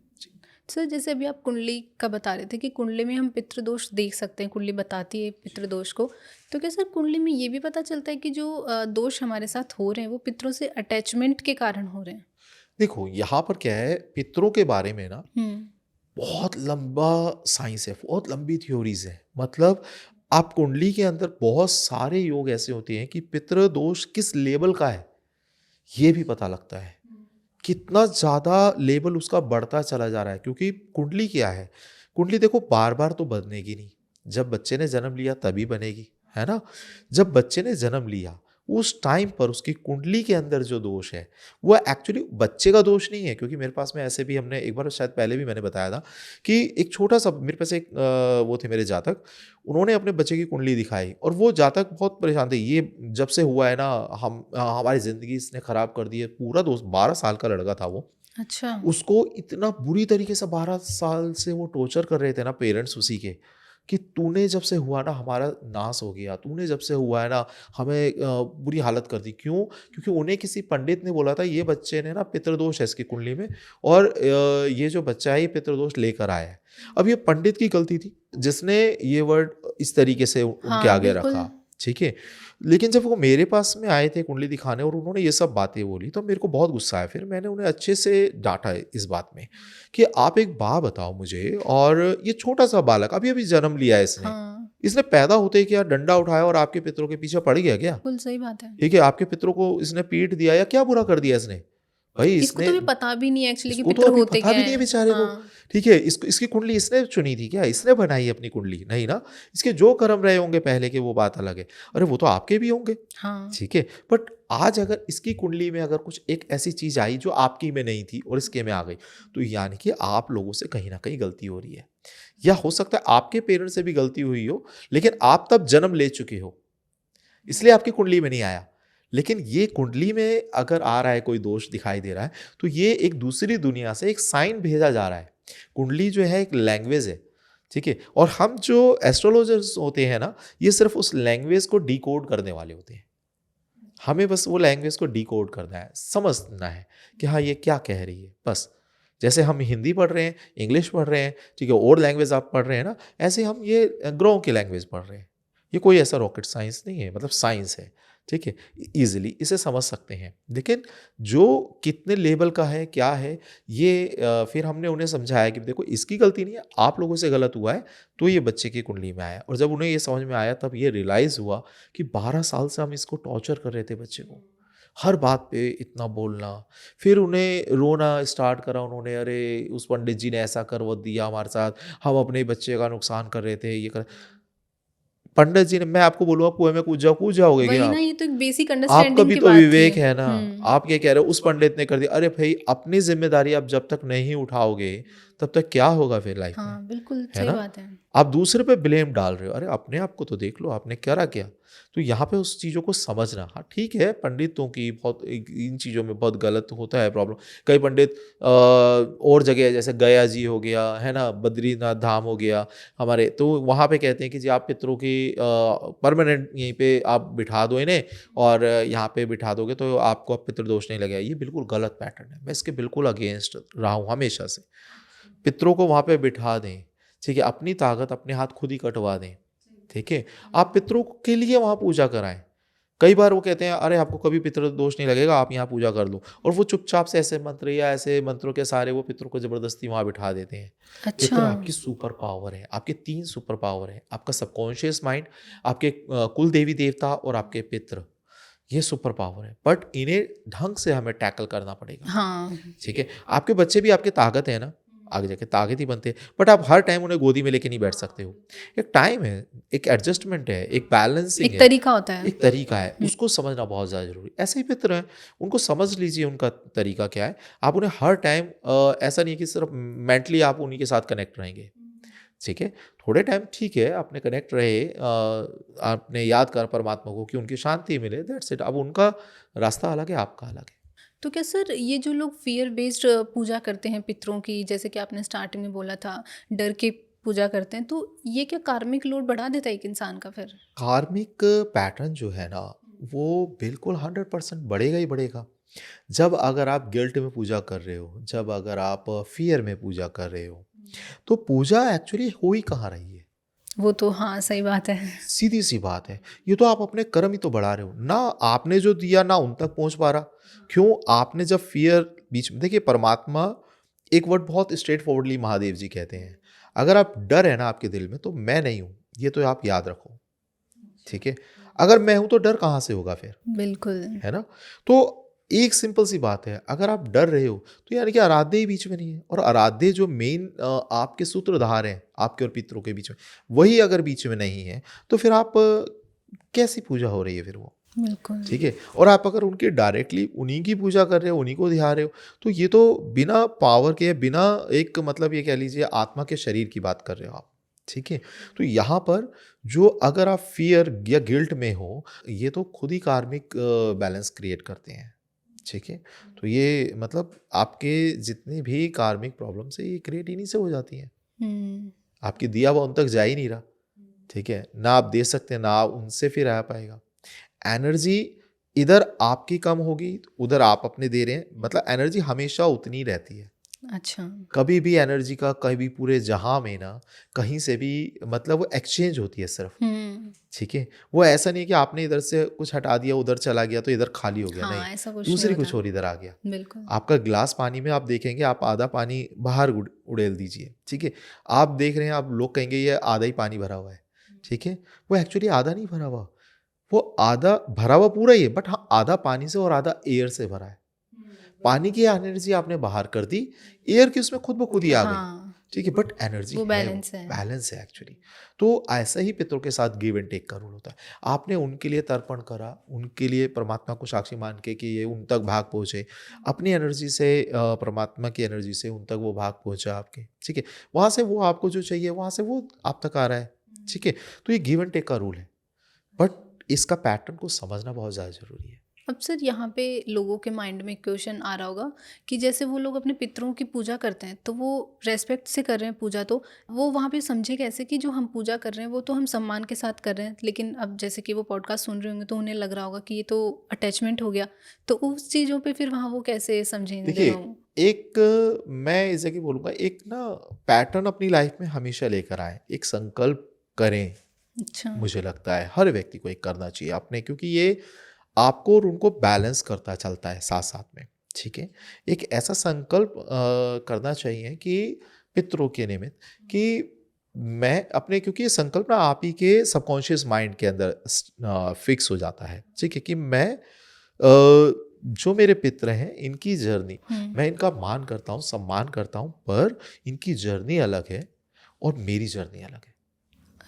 सर जैसे अभी आप कुंडली का बता रहे थे कि कुंडली में हम पितृदोष देख सकते हैं, कुंडली बताती है पितृदोष को। तो क्या सर कुंडली में ये भी पता चलता है कि जो दोष हमारे साथ हो रहे हैं वो पितरों से अटैचमेंट के कारण हो रहे हैं? देखो यहाँ पर क्या है, पितरों के बारे में ना हुँ। बहुत लंबा साइंस है, बहुत लंबी थ्योरीज है। मतलब आप कुंडली के अंदर बहुत सारे योग ऐसे होते हैं कि पितृ दोष किस लेवल का है ये भी पता लगता है, कितना ज़्यादा लेवल उसका बढ़ता चला जा रहा है। क्योंकि कुंडली क्या है, कुंडली देखो बार बार तो बदलेगी नहीं, जब बच्चे ने जन्म लिया तभी बनेगी, है ना? जब बच्चे ने जन्म लिया उस टाइम पर उसकी कुंडली के अंदर जो दोष है वो एक्चुअली बच्चे का दोष नहीं है। क्योंकि मेरे पास में ऐसे भी, हमने एक बार शायद पहले भी मैंने बताया था कि एक छोटा सा मेरे पास एक वो थे मेरे जातक, उन्होंने अपने बच्चे की कुंडली दिखाई और वो जातक बहुत परेशान थे। ये जब से हुआ है ना, हमारी ज़िंदगी इसने ख़राब कर दी है। पूरा दोस्त 12 साल का लड़का था वो। अच्छा। उसको इतना बुरी तरीके से 12 साल से वो टॉर्चर कर रहे थे ना पेरेंट्स उसी के, कि तूने जब से हुआ ना हमारा नाश हो गया, तूने जब से हुआ है ना हमें बुरी हालत कर दी। क्यों? क्योंकि उन्हें किसी पंडित ने बोला था ये बच्चे ने ना पितृदोष है इसकी कुंडली में, और ये जो बच्चा है ये पितृदोष लेकर आया है। अब ये पंडित की गलती थी जिसने ये वर्ड इस तरीके से उनके हाँ, आगे बिल्कुल। रखा, ठीक है? लेकिन जब वो मेरे पास में आए थे कुंडली दिखाने और उन्होंने ये सब बातें बोली तो मेरे को बहुत गुस्सा आया। फिर मैंने उन्हें अच्छे से डाँटा इस बात में कि आप एक बात बताओ मुझे, और ये छोटा-सा बालक अभी-अभी जन्म लिया है इसने। हाँ, इसने पैदा होते ही क्या डंडा उठाया और आपके पितरों के पीछे पड़ गया क्या? बिल्कुल सही बात है। ठीक है, आपके पितरों को इसने पीट दिया या क्या बुरा कर दिया इसने? भाई इसको इसने तो भी पता भी नहीं है एक्चुअली कि इसको तो पितर अभी होते पता क्या भी नहीं है हैं। बेचारे को, हाँ, ठीक है? इसकी कुंडली इसने चुनी थी क्या? इसने बनाई है अपनी कुंडली? नहीं ना। इसके जो कर्म रहे होंगे पहले के वो बात अलग है। अरे वो तो आपके भी होंगे, हाँ, ठीक है? बट आज अगर इसकी कुंडली में अगर कुछ एक ऐसी चीज़ आई जो आपकी में नहीं थी और इसके में आ गई, तो यानी कि आप लोगों से कहीं न कहीं गलती हो रही है। या हो सकता है आपके पेरेंट्स से भी गलती हुई हो, लेकिन आप तब जन्म ले चुके हो, इसलिए आपकी कुंडली में नहीं आया। लेकिन ये कुंडली में अगर आ रहा है, कोई दोष दिखाई दे रहा है, तो ये एक दूसरी दुनिया से एक साइन भेजा जा रहा है। कुंडली जो है एक लैंग्वेज है, ठीक है। और हम जो एस्ट्रोलॉजर्स होते हैं ना, ये सिर्फ उस लैंग्वेज को डिकोड करने वाले होते हैं। हमें बस वो लैंग्वेज को डिकोड करना है, समझना है कि हाँ ये क्या कह रही है, बस। जैसे हम हिंदी पढ़ रहे हैं, इंग्लिश पढ़ रहे हैं, ठीक है, और लैंग्वेज आप पढ़ रहे हैं ना, ऐसे हम ये ग्रहों की लैंग्वेज पढ़ रहे हैं। ये कोई ऐसा रॉकेट साइंस नहीं है, मतलब साइंस है, ठीक है। इजीली इसे समझ सकते हैं। लेकिन जो कितने लेवल का है, क्या है, ये फिर हमने उन्हें समझाया कि देखो इसकी गलती नहीं है, आप लोगों से गलत हुआ है, तो ये बच्चे की कुंडली में आया। और जब उन्हें ये समझ में आया, तब ये रियलाइज़ हुआ कि 12 साल से हम इसको टॉर्चर कर रहे थे बच्चे को, हर बात पे इतना बोलना। फिर उन्हें रोना स्टार्ट करा उन्होंने, अरे उस पंडित जी ने ऐसा कर वो दिया हमारे साथ, हम अपने बच्चे का नुकसान कर रहे थे, ये कर। पंडित जी ने, मैं आपको बोलूँगा कुएं में कूद जाओगे क्या वही ना, आप? ये तो एक बेसिक आपका अंडरस्टैंडिंग भी की तो बात थी। विवेक है ना। आप ये कह रहे हो उस पंडित ने कर दिया, अरे भाई अपनी जिम्मेदारी आप जब तक नहीं उठाओगे तब तक क्या होगा फिर लाइफ में, हाँ, बिल्कुल है सही ना। बात है। आप दूसरे पे ब्लेम डाल रहे हो, अरे अपने आप को तो देख लो, आपने क्या किया। तो यहाँ पे उस चीज़ों को समझना, हाँ ठीक है, पंडितों की बहुत इन चीज़ों में बहुत गलत होता है प्रॉब्लम। कई पंडित और जगह जैसे गया जी हो गया, है ना, बद्रीनाथ धाम हो गया हमारे, तो वहाँ पे कहते हैं कि जी आप पितरों की परमानेंट यहीं पे आप बिठा दो इन्हें, और यहाँ पे बिठा दोगे तो आपको अब पितृदोष नहीं लगेगा। ये बिल्कुल गलत पैटर्न है, मैं इसके बिल्कुल अगेंस्ट रहा हूँ हमेशा से। पितरों को वहाँ पे बिठा दें, ठीक है, अपनी ताकत अपने हाथ खुद ही कटवा दें, ठीक है। आप पितरों के लिए वहाँ पूजा कराएं। कई बार वो कहते हैं अरे आपको कभी पितृ दोष नहीं लगेगा, आप यहाँ पूजा कर लो, और वो चुपचाप से ऐसे मंत्र या ऐसे मंत्रों के सारे वो पितरों को जबरदस्ती वहाँ बिठा देते हैं। अच्छा। पितृ आपकी सुपर पावर है, आपके 3 सुपर पावर है, आपका सबकॉन्शियस माइंड, आपके कुल देवी देवता और आपके पितृ, ये सुपर पावर है। बट इन्हें ढंग से हमें टैकल करना पड़ेगा, हाँ, ठीक है। आपके बच्चे भी आपकी ताकत है ना, आगे जाके ताकत ही बनते हैं, बट आप हर टाइम उन्हें गोदी में लेके नहीं बैठ सकते हो। एक टाइम है, एक एडजस्टमेंट है, एक बैलेंसिंग एक है, तरीका होता है। एक तरीका है, उसको समझना बहुत ज़्यादा जरूरी। ऐसे ही पितर हैं, उनको समझ लीजिए उनका तरीका क्या है। आप उन्हें हर टाइम ऐसा नहीं है कि सिर्फ मेंटली आप उन्हीं के साथ कनेक्ट रहेंगे, ठीक है। थोड़े टाइम ठीक है आपने कनेक्ट रहे, आपने याद कर परमात्मा को कि उनकी शांति मिले, दैट्स इट। अब उनका रास्ता अलग है, आपका अलग है। तो क्या सर, ये जो लोग फियर बेस्ड पूजा करते हैं पितरों की, जैसे कि आपने स्टार्टिंग में बोला था, डर के पूजा करते हैं, तो ये क्या कार्मिक लोड बढ़ा देता है एक इंसान का फिर? कार्मिक पैटर्न जो है ना, वो बिल्कुल 100% बढ़ेगा ही बढ़ेगा। जब अगर आप गिल्ट में पूजा कर रहे हो, जब अगर आप फियर में पूजा कर रहे हो, तो पूजा एक्चुअली हो ही कहाँ रही है। वो तो हाँ, सही बात है। सीधी सी बात है, ये तो आप अपने कर्म ही तो बढ़ा रहे हो ना। आपने जो दिया ना उन तक पहुंच पा रहा, क्यों? आपने जब फियर बीच में, देखिए परमात्मा एक वर्ड बहुत स्ट्रेट फॉरवर्डली महादेव जी कहते हैं, अगर आप डर है ना आपके दिल में, तो मैं नहीं हूं, ये तो आप याद रखो, ठीक है। अगर मैं हूं तो डर कहाँ से होगा फिर, बिल्कुल। है ना। तो एक सिंपल सी बात है, अगर आप डर रहे हो तो यानी कि आराध्य ही बीच में नहीं है, और आराध्य जो मेन आपके सूत्रधार हैं आपके और पितरों के बीच में, वही अगर बीच में नहीं है, तो फिर आप कैसी पूजा हो रही है फिर वो, बिल्कुल। ठीक है। और आप अगर उनके डायरेक्टली उन्हीं की पूजा कर रहे हो, उन्हीं को ध्या रहे हो, तो ये तो बिना पावर के, बिना एक मतलब ये कह लीजिए आत्मा के शरीर की बात कर रहे हो आप, ठीक है। तो यहाँ पर जो अगर आप फियर या गिल्ट में हो, ये तो खुद ही कार्मिक बैलेंस क्रिएट करते हैं, ठीक है। तो ये मतलब आपके जितनी भी कार्मिक प्रॉब्लम्स है, ये क्रिएट इन्हीं से हो जाती हैं। हम्म। आपकी दिया हुआ उन तक जा ही नहीं रहा, ठीक है, ना आप दे सकते, ना आप उनसे फिर आ पाएगा। एनर्जी इधर आपकी कम होगी, उधर आप अपने दे रहे हैं, मतलब एनर्जी हमेशा उतनी ही रहती है। अच्छा। कभी भी एनर्जी का कभी पूरे जहां में ना कहीं से भी मतलब वो एक्सचेंज होती है सिर्फ, हम्म। ठीक है। वो ऐसा नहीं है कि आपने इधर से कुछ हटा दिया उधर चला गया तो इधर खाली हो गया, हाँ, नहीं, ऐसा कुछ नहीं दूसरी कुछ होता। और इधर आ गया। बिल्कुल। आपका गिलास पानी में आप देखेंगे, आप आधा पानी बाहर उड़ेल दीजिए, ठीक है। आप देख रहे हैं, आप लोग कहेंगे ये आधा ही पानी भरा हुआ है, ठीक है। वो एक्चुअली आधा नहीं भरा हुआ, वो आधा भरा हुआ पूरा ही है, बट हाँ आधा पानी से और आधा एयर से भरा है। पानी की एनर्जी आपने बाहर कर दी, एयर की उसमें खुद ब खुद ही आ गई, हाँ, ठीक है। बट एनर्जी वो है, बैलेंस है। बैलेंस है एक्चुअली। तो ऐसा ही पितरों के साथ गिव एंड टेक का रूल होता है। आपने उनके लिए तर्पण करा, उनके लिए परमात्मा को साक्षी मान के कि ये उन तक भाग पहुंचे, अपनी एनर्जी से परमात्मा की एनर्जी से उन तक वो भाग पहुंचा आपके, ठीक है। वहां से वो आपको जो चाहिए वहां से वो आप तक आ रहा है, ठीक है। तो ये गिव एंड टेक का रूल है, बट इसका पैटर्न को समझना बहुत ज़्यादा जरूरी है। अब सर यहाँ पे लोगों के माइंड में क्वेश्चन आ रहा होगा कि जैसे वो लोग अपने पितरों की पूजा करते हैं तो वो रेस्पेक्ट से कर रहे हैं पूजा, तो वो वहाँ पे समझे कैसे कि जो हम पूजा कर रहे हैं वो तो हम सम्मान के साथ कर रहे हैं, लेकिन अब जैसे कि वो पॉडकास्ट सुन रहे होंगे तो उन्हें लग रहा होगा कि ये तो अटैचमेंट हो गया, तो उस चीज़ों पे फिर वहाँ वो कैसे समझेंगे देखिए, वो? एक मैं इस जगह बोलूँगा, एक ना पैटर्न अपनी लाइफ में हमेशा लेकर आएँ, एक संकल्प करें। अच्छा। मुझे लगता है हर व्यक्ति को एक करना चाहिए अपने, क्योंकि ये आपको और उनको बैलेंस करता चलता है साथ-साथ में, ठीक है? एक ऐसा संकल्प करना चाहिए कि पितरों के निमित्त कि मैं अपने, क्योंकि ये संकल्प ना आप ही के सबकॉन्शियस माइंड के अंदर फिक्स हो जाता है, ठीक है? कि मैं जो मेरे पितर हैं इनकी जर्नी, हुँ। मैं इनका मान करता हूँ, सम्मान करता हूँ, पर इनकी जर्नी अलग है और मेरी जर्नी अलग है।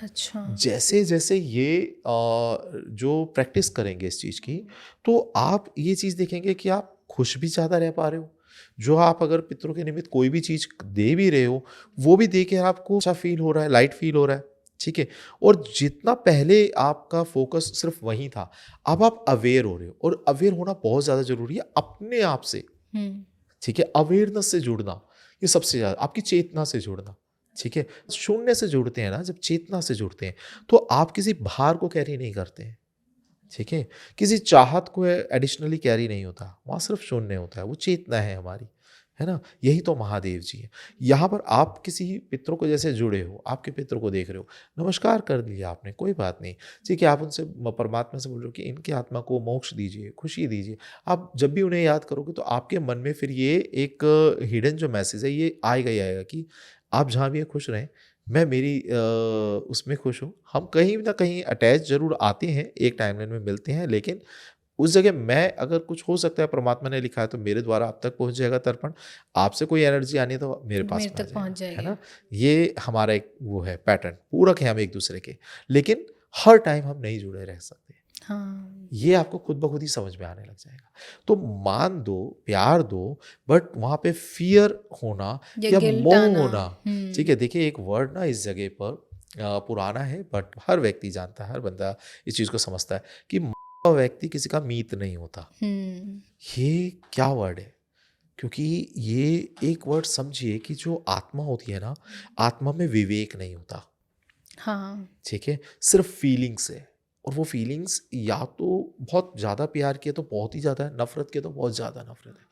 अच्छा। जैसे-जैसे ये जो प्रैक्टिस करेंगे इस चीज़ की, तो आप ये चीज़ देखेंगे कि आप खुश भी ज़्यादा रह पा रहे हो। जो आप अगर पितरों के निमित्त कोई भी चीज़ दे भी रहे हो, वो भी दे के आपको अच्छा फ़ील हो रहा है, लाइट फ़ील हो रहा है, ठीक है? और जितना पहले आपका फ़ोकस सिर्फ़ वहीं था, अब आप अवेयर हो रहे हो, और अवेयर होना बहुत ज़्यादा ज़रूरी है अपने आप से। हुँ। ठीक है? अवेयरनेस से जुड़ना, ये सबसे ज़्यादा आपकी चेतना से जुड़ना, ठीक है? शून्य से जुड़ते हैं ना, जब चेतना से जुड़ते हैं, तो आप किसी भार को कैरी नहीं करते हैं, ठीक है? किसी चाहत को एडिशनली कैरी नहीं होता, वहाँ सिर्फ शून्य होता है, वो चेतना है हमारी, है ना? यही तो महादेव जी हैं। यहाँ पर आप किसी पितरों को जैसे जुड़े हो, आपके पितर को देख रहे हो, नमस्कार कर लिया आपने, कोई बात नहीं, ठीक है? आप उनसे परमात्मा से बोल रहे हो कि इनकी आत्मा को मोक्ष दीजिए, खुशी दीजिए। आप जब भी उन्हें याद करोगे तो आपके मन में फिर ये एक हिडन जो मैसेज है ये आएगा ही आएगा कि आप जहाँ भी हैं खुश रहें, मैं मेरी उसमें खुश हूँ। हम कहीं न कहीं अटैच ज़रूर आते हैं, एक टाइमलाइन में मिलते हैं, लेकिन उस जगह मैं, अगर कुछ हो सकता है परमात्मा ने लिखा है तो मेरे द्वारा आप तक पहुँच जाएगा तर्पण, आपसे कोई एनर्जी आनी है तो मेरे पास मेरे में आ तक पहुँच जाएगा, है जाएगी। ना? ये हमारा एक वो है पैटर्न, पूरक है हम एक-दूसरे के, लेकिन हर टाइम हम नहीं जुड़े रह सकते। हाँ। ये आपको खुद ब खुद ही समझ में आने लग जाएगा। तो मान दो, प्यार दो, बट वहाँ पे फ़ियर होना या या गिल्ट मोह आना। होना, ठीक हुँ। है? देखिए, एक वर्ड ना इस जगह पर पुराना है, बट हर व्यक्ति जानता है, हर बंदा इस चीज़ को समझता है कि व्यक्ति किसी का मीत नहीं होता। हुँ। ये क्या वर्ड है? क्योंकि ये एक वर्ड समझिए कि जो आत्मा होती है ना, आत्मा में विवेक नहीं होता, हाँ। ठीक है? सिर्फ़ फीलिंग्स है, और वो फीलिंग्स या तो बहुत ज़्यादा प्यार की है तो बहुत ही ज़्यादा है, नफ़रत की है तो बहुत ज़्यादा नफ़रत है।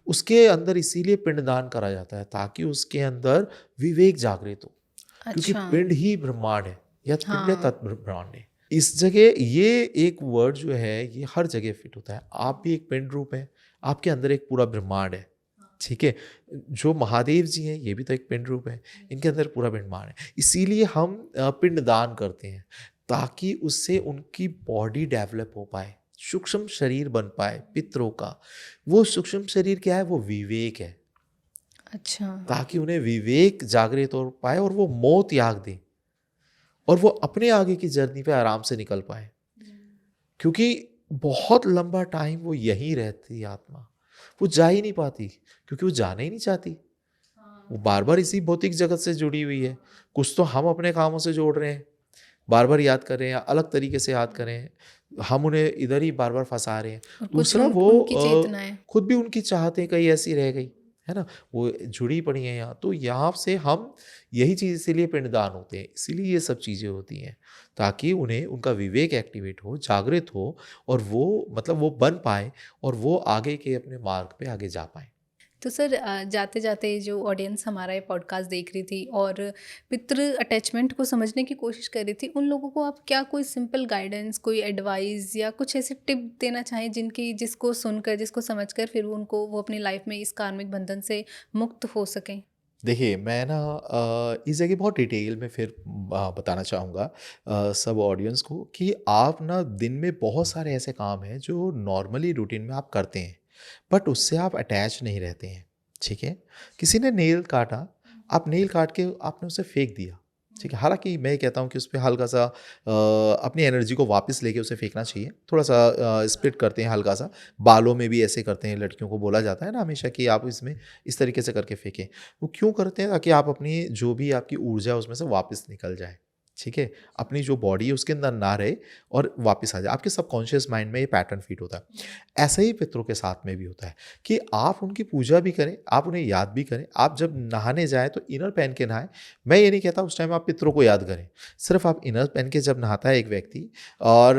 उसके अंदर इसीलिए पिंडदान करा जाता है ताकि उसके अंदर विवेक जागृत हो, क्योंकि अच्छा। पिंड ही ब्रह्मांड है, यत् पिंड हाँ। तत् ब्रह्मांड है। इस जगह ये एक वर्ड जो है ये हर जगह फिट होता है। आप भी एक पिंड रूप हैं, आपके अंदर एक पूरा ब्रह्मांड है, ठीक है? जो महादेव जी हैं ये भी तो एक पिंड रूप है, इनके अंदर पूरा ब्रह्मांड है। इसीलिए हम पिंडदान करते हैं ताकि उससे उनकी बॉडी डेवलप हो पाए, सूक्ष्म शरीर बन पाए पितरों का। वो सूक्ष्म शरीर क्या है? वो विवेक है, अच्छा। ताकि उन्हें विवेक जागृत हो पाए और वो मोह त्याग दें और वो अपने आगे की जर्नी पे आराम से निकल पाए, क्योंकि बहुत लंबा टाइम वो यहीं रहती है आत्मा, वो जा ही नहीं पाती, क्योंकि वो जाना ही नहीं चाहती, वो बार बार इसी भौतिक जगत से जुड़ी हुई है। कुछ तो हम अपने कामों से जोड़ रहे हैं, बार बार याद कर रहे हैं या अलग तरीके से याद कर रहे हैं, हम उन्हें इधर ही बार बार फंसा रहे हैं। और कुछ दूसरा, वो उनकी चेतनाएँ। खुद भी उनकी चाहतें कहीं ऐसी रह गई, है ना? वो जुड़ी पड़ी हैं यहाँ, तो यहाँ से हम यही चीज़, इसीलिए पिंडदान होते हैं, इसीलिए ये सब चीज़ें होती हैं, ताकि उन्हें उनका विवेक एक्टिवेट हो, जागृत हो, और वो मतलब वो बन पाए और वो आगे के अपने मार्ग पे आगे जा पाएँ। तो सर जाते-जाते जो ऑडियंस हमारा ये पॉडकास्ट देख रही थी और पितृ अटैचमेंट को समझने की कोशिश कर रही थी, उन लोगों को आप क्या कोई सिंपल गाइडेंस, कोई एडवाइस या कुछ ऐसे टिप देना चाहें जिसको सुनकर, जिसको समझकर फिर वो अपनी लाइफ में इस कार्मिक बंधन से मुक्त हो सकें? देखिए, मैं ना इस जगह बहुत डिटेल में फिर बताना चाहूँगा सब ऑडियंस को कि आप ना दिन में बहुत सारे ऐसे काम हैं जो नॉर्मली रूटीन में आप करते हैं, बट उससे आप अटैच नहीं रहते हैं, ठीक है? किसी ने नेल काटा, आप नेल काट के आपने उसे फेंक दिया, ठीक है? हालाँकि मैं ये कहता हूँ कि उसपे हल्का-सा अपनी एनर्जी को वापस लेके उसे फेंकना चाहिए, थोड़ा-सा स्प्लिट करते हैं हल्का-सा, बालों में भी ऐसे करते हैं, लड़कियों को बोला जाता है ना हमेशा कि आप इसमें इस तरीके से करके फेंकें। वो क्यों करते हैं? ताकि आप अपनी जो भी आपकी ऊर्जा है उसमें से वापस निकल जाए, ठीक है, अपनी जो बॉडी है उसके अंदर ना रहे और वापस आ जाए, आपके सबकॉन्शियस माइंड में ये पैटर्न फीड होता है। ऐसा ही पितरों के साथ में भी होता है कि आप उनकी पूजा भी करें, आप उन्हें याद भी करें। आप जब नहाने जाएं तो इनर पहन के नहाएं। मैं ये नहीं कहता उस टाइम आप पितरों को याद करें, सिर्फ आप इनर पहन के जब नहाता है एक व्यक्ति, और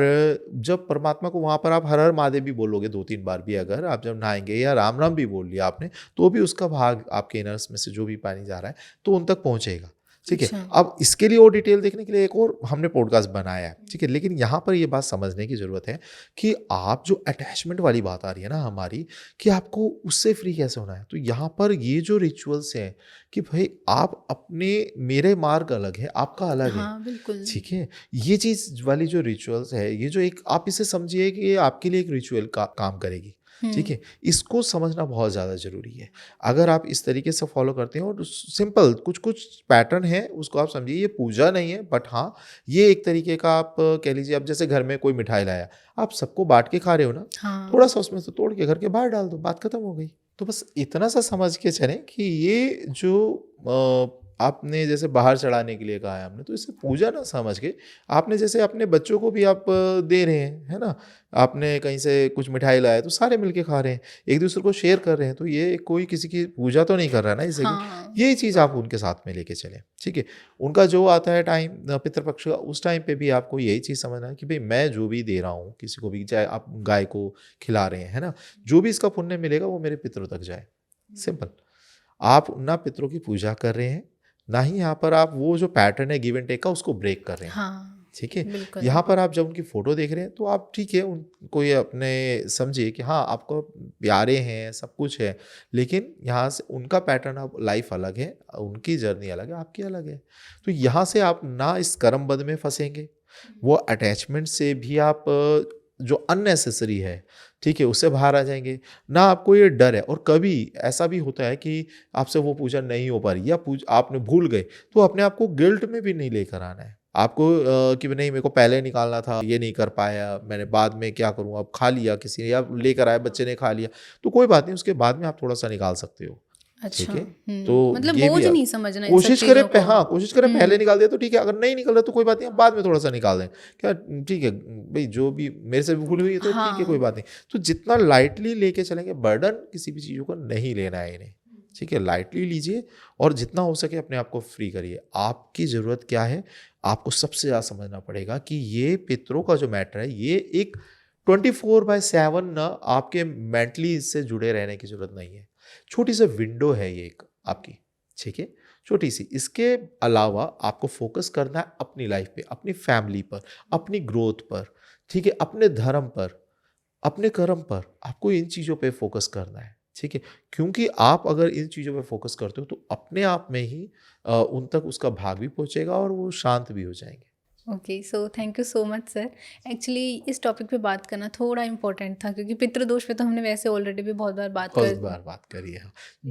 जब परमात्मा को वहाँ पर आप हर हर महादेव भी बोलोगे 2-3 बार भी, अगर आप जब नहाएंगे या राम राम भी बोल लिया आपने, तो भी उसका भाग आपके इनर्स में से जो भी पानी जा रहा है तो उन तक पहुँचेगा। ठीक है, अच्छा। अब इसके लिए और डिटेल देखने के लिए एक और हमने पॉडकास्ट बनाया है। ठीक है, लेकिन यहाँ पर ये बात समझने की ज़रूरत है कि आप जो अटैचमेंट वाली बात आ रही है ना हमारी, कि आपको उससे फ्री कैसे होना है, तो यहाँ पर ये जो रिचुअल्स हैं कि भाई आप अपने, मेरे मार्ग अलग है, आपका अलग है। हाँ, बिल्कुल। ठीक है, ये चीज़ वाली जो रिचुअल्स है, ये जो एक आप इसे समझिए कि ये आपके लिए एक रिचुअल का काम करेगी। ठीक है, इसको समझना बहुत ज़्यादा ज़रूरी है। अगर आप इस तरीके से फॉलो करते हैं और सिंपल कुछ कुछ पैटर्न है उसको आप समझिए, ये पूजा नहीं है, बट हाँ ये एक तरीके का, आप कह लीजिए, अब जैसे घर में कोई मिठाई लाया, आप सबको बांट के खा रहे हो ना, हाँ। थोड़ा सा उसमें से तोड़ के घर के बाहर डाल दो, बात खत्म हो गई। तो बस इतना सा समझ के चलें कि ये जो आपने जैसे बाहर चढ़ाने के लिए कहा है हमने, तो इसे पूजा ना समझ के, आपने जैसे अपने बच्चों को भी आप दे रहे हैं, है ना, आपने कहीं से कुछ मिठाई लाया तो सारे मिलके खा रहे हैं, एक दूसरे को शेयर कर रहे हैं, तो ये कोई किसी की पूजा तो नहीं कर रहा ना इससे। हाँ। ये चीज़ आप उनके साथ में लेके चलें। ठीक है, उनका जो आता है टाइम पितृपक्ष का, उस टाइम पे भी आपको यही चीज़ समझना है कि भाई मैं जो भी दे रहा हूँ किसी को भी, चाहे आप गाय को खिला रहे हैं, है ना, जो भी इसका पुण्य मिलेगा वो मेरे पितरों तक जाए। सिंपल। आप ना पितरों की पूजा कर रहे हैं, ना ही यहाँ पर आप वो जो पैटर्न है गिव एंड टेक का उसको ब्रेक कर रहे हैं। हाँ, ठीक है, बिल्कुल। यहाँ पर आप जब उनकी फ़ोटो देख रहे हैं तो आप ठीक है उनको ये अपने समझिए कि हाँ आपको प्यारे हैं, सब कुछ है, लेकिन यहाँ से उनका पैटर्न ऑफ लाइफ अलग है, उनकी जर्नी अलग है, आपकी अलग है। तो यहाँ से आप ना इस कर्मबद्ध में फंसेंगे, वो अटैचमेंट से भी आप जो अननेसेसरी है, ठीक है, उससे बाहर आ जाएंगे। ना आपको ये डर है, और कभी ऐसा भी होता है कि आपसे वो पूजा नहीं हो पा रही या आपने भूल गए, तो अपने आप को गिल्ट में भी नहीं लेकर आना है आपको कि नहीं मेरे को पहले निकालना था, ये नहीं कर पाया मैंने, बाद में क्या करूँ, अब खा लिया किसी ने या लेकर आया बच्चे ने खा लिया, तो कोई बात नहीं, उसके बाद में आप थोड़ा सा निकाल सकते हो। ठीक अच्छा। है, तो मतलब ये बोझ भी नहीं समझना इन सब कोशिश चीज़ों करें को। हाँ कोशिश करें पहले निकाल दे तो ठीक है, अगर नहीं निकल रहा तो कोई बात नहीं, आप बाद में थोड़ा सा निकाल दें, क्या ठीक है भाई, जो भी मेरे से भी भूल हुई है तो ठीक है, कोई हाँ, बात नहीं। तो जितना लाइटली लेके चलेंगे, बर्डन किसी भी चीज़ों को नहीं लेना है इन्हें। ठीक है, लाइटली लीजिए और जितना हो सके अपने आप को फ्री करिए। आपकी ज़रूरत क्या है, आपको सबसे ज़्यादा समझना पड़ेगा कि ये पितरों का जो मैटर है, ये एक 24/7 ना आपके मेंटली इससे जुड़े रहने की ज़रूरत नहीं है। छोटी सी विंडो है ये एक आपकी, ठीक है, छोटी सी। इसके अलावा आपको फोकस करना है अपनी लाइफ पे, अपनी फैमिली पर, अपनी ग्रोथ पर, ठीक है, अपने धर्म पर, अपने कर्म पर, आपको इन चीज़ों पे फोकस करना है। ठीक है, क्योंकि आप अगर इन चीज़ों पे फोकस करते हो तो अपने आप में ही उन तक उसका भाग भी पहुंचेगा और वो शांत भी हो जाएंगे। Okay, so thank you so much sir. Actually इस टॉपिक पे बात करना थोड़ा इम्पोर्टेंट था, क्योंकि पितृदोष पे तो हमने वैसे ऑलरेडी भी बहुत बार बात बहुत कर। बार बात करी है।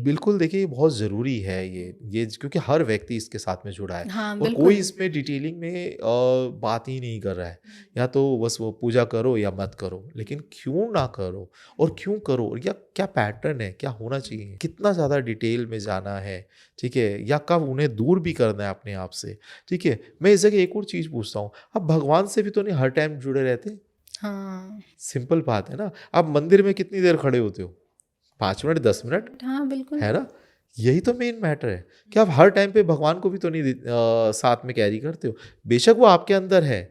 बिल्कुल, देखिए ये बहुत ज़रूरी है ये क्योंकि हर व्यक्ति इसके साथ में जुड़ा है हाँ, और कोई बिल्कुल। इसमें डिटेलिंग में बात ही नहीं कर रहा है। या तो बस वो पूजा करो या मत करो, लेकिन क्यों ना करो और क्यों करो, और या क्या पैटर्न है, क्या होना चाहिए, कितना ज़्यादा डिटेल में जाना है, ठीक है, या कब उन्हें दूर भी करना है अपने आप से। ठीक है, मैं इस जगह एक और चीज़ पूछता हूँ, आप भगवान से भी तो नहीं हर टाइम जुड़े रहते? हाँ, सिंपल बात है ना, आप मंदिर में कितनी देर खड़े होते हो, 5 मिनट 10 मिनट, हाँ, बिल्कुल। है ना? यही तो मेन मैटर है कि आप हर टाइम पे भगवान को भी तो नहीं साथ में कैरी करते हो। बेशक वो आपके अंदर है,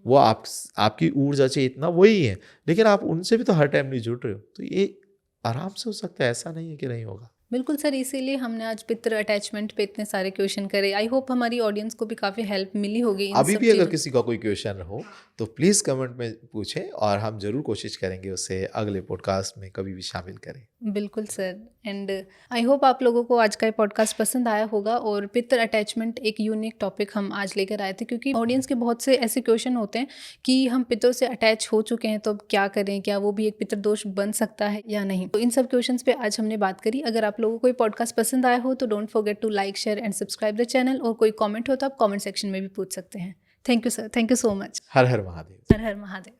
वो आपकी ऊर्जा चेतना वही है, लेकिन आप उनसे भी तो हर टाइम नहीं जुड़ रहे हो। तो ये आराम से हो सकता है, ऐसा नहीं है कि नहीं होगा। बिल्कुल सर, इसीलिए हमने आज पितृ अटैचमेंट पे इतने सारे क्वेश्चन करे। आई होप हमारी ऑडियंस को भी काफ़ी हेल्प मिली होगी इन अभी सब भी अगर चीज़ों। किसी का कोई क्वेश्चन हो तो प्लीज़ कमेंट में पूछें और हम ज़रूर कोशिश करेंगे उसे अगले पॉडकास्ट में कभी भी शामिल करें। बिल्कुल सर, एंड आई होप आप लोगों को आज का ये पॉडकास्ट पसंद आया होगा। और पितृ अटैचमेंट एक यूनिक टॉपिक हम आज लेकर आए थे, क्योंकि ऑडियंस के बहुत से ऐसे क्वेश्चन होते हैं कि हम पितरों से अटैच हो चुके हैं तो अब क्या करें, क्या वो भी एक पितृदोष बन सकता है या नहीं। तो इन सब क्वेश्चंस पे आज हमने बात करी। अगर आप लोगों को ये पॉडकास्ट पसंद आया हो तो don't forget to like, share and subscribe the channel. और कोई कॉमेंट हो तो आप कॉमेंट सेक्शन में भी पूछ सकते हैं। Thank you sir, thank you so much. Her her Mahadev. Her her Mahadev.